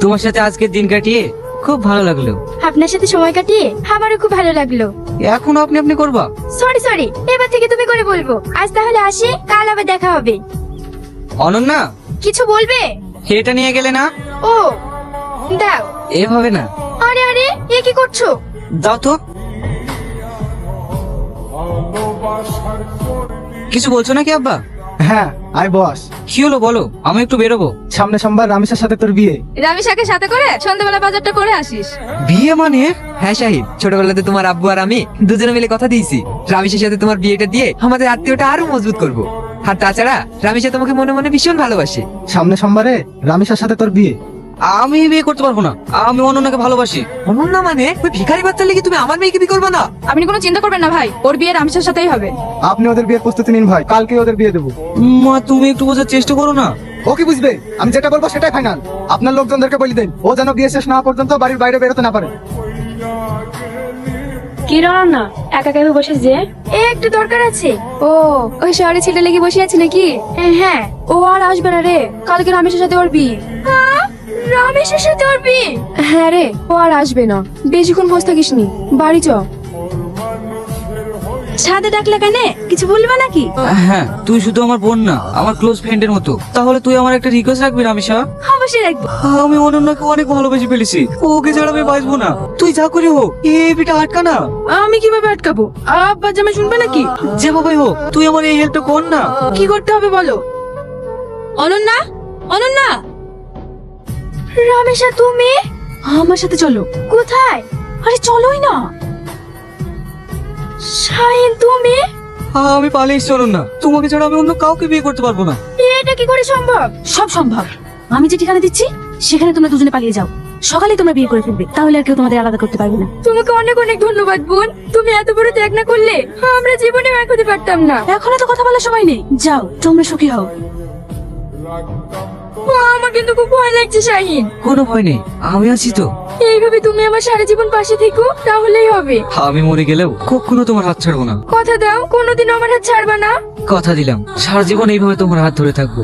তোমার সাথে আজকের দিন কাটিয়ে খুব ভালো লাগলো। আপনার সাথে সময় কাটিয়ে আমারও খুব ভালো লাগলো। এখন আপনি আপনি করবা? সরি, এবার থেকে তুমি করে বলবো। আজ তাহলে আসি, কাল আবার দেখা হবে। অনন্যা, কিছু বলবে? এটা নিয়ে গেলে না? ও দাও। এভাবে না। আরে আরে, এ কি করছো? দাও তো। কিছু বলছো নাকি আব্বা? হ্যাঁ আই বস। কি হলো বলো, আমি একটু বেরোবো। সামনে সোমবার রামেশের সাথে তোর বিয়ে। রামিসাকে সাথে করে সন্ধ্যাবেলা বাজারটা করে আসিস। বিয়ে মানে? হ্যাঁ শাহিদ, ছোটবেলাতে তোমার আব্বু আর আমি দুজনে মিলে কথা দিয়েছি রামেশের সাথে তোমার বিয়েটা দিয়ে আমাদের আত্মীয়টা আরো মজবুত করব। আর তাছাড়া রামেশা তোমাকে মনে মনে ভীষণ ভালোবাসে। সামনে সোমবারে রামেশের সাথে তোর বিয়ে। আমি বিয়ে করতে পারবো না, আমি অনন্যাকে ভালোবাসি। অনন্যা মানে ওই ভিখারি বাচ্চা লেগে তুমি আমার মেয়েকে বিয়ে করবে না? আপনি কোনো চিন্তা করবেন না ভাই, ওর বিয়ে রামিসার সাথেই হবে। আপনি ওদের বিয়ের প্রস্তুতি নিন ভাই, কালকে ওদের বিয়ে দেবো। মা তুমি একটু বোঝার চেষ্টা করো না। ও কি বুঝবে? আমি যেটা বলবো সেটাই ফাইনাল। আপনার লোকজনদেরকে বলে দেন ও যেন বিয়ে শেষ না হওয়া পর্যন্ত বাড়ির বাইরে বেরোতে না পারে। কি না একা একা বসে যে একটু দরকার আছে। ও ওই শহরে ছেলে লেগে বসে আছে নাকি? হ্যাঁ। ও আর আসবে না রে, কালকে রামেশের সাথে ওর বিয়ে। রমেশের সাথে ওর বিয়ে? হ্যাঁ রে, ও আর আসবে না। বেশিক্ষণ বসে থাকিস নি, বাড়ি চ। সাথে ডাকলে কেন? কিছু বলবে নাকি? হ্যাঁ, তুই শুধু আমার বোন না, আমার ক্লোজ ফ্রেন্ডের মতো। তাহলে তুই আমার একটা রিকোয়েস্ট রাখবি রামিসা? অবশ্যই রাখবো। আমি অনন্যাকে অনেক ভালোবেসে ফেলেছি, ওকে ছাড়া আমি বাঁচবো না। তুই যা করে হোক এই বিটা আটকা না। আমি কিভাবে আটকাবো? আব্বা জামাই শুনবে নাকি? যে বাবাই হোক তুই আমার এই হেল্পটা কর না। কি করতে হবে বলো? অনন্যা, অনন্যা, রমেশা তুমি? আমার সাথে চলো। কোথায়? আরে চলোই না। শাহিন তুমি? আমি পালিয়ে এসেছি অনন্যা, তোমাকে ছাড়া আমি অন্য কাউকে বিয়ে করতে পারবো না। এটা কি করে সম্ভব? সব সম্ভব। আমি যে ঠিকানা দিচ্ছি সেখানে তোমরা দুজনে পালিয়ে যাও। সকালে তোমরা বিয়ে করে ফেলবে, তাহলে আর কেউ তোমাদের আলাদা করতে পারবে না। তোমাকে অনেক অনেক ধন্যবাদ বোন। তুমি এত বড় ত্যাগ না করলে আমরা জীবনেও এক হতে পারতাম না। এখন এত কথা বলার সময় নেই, যাও তোমরা সুখী হও। আমার কিন্তু খুব ভয় লাগছে শাহিন। কোনো ভয় নেই, আমি আছি তো। এইভাবে তুমি আমার সারা জীবন পাশে থেকো, তাহলেই হবে। আমি মরে গেলেও কখনো তোমার হাত ছাড়বো না। কথা দাও, কোনোদিনও আমার হাত ছাড়বা না। কথা দিলাম, সারা জীবন এইভাবে তোমার হাত ধরে থাকবো।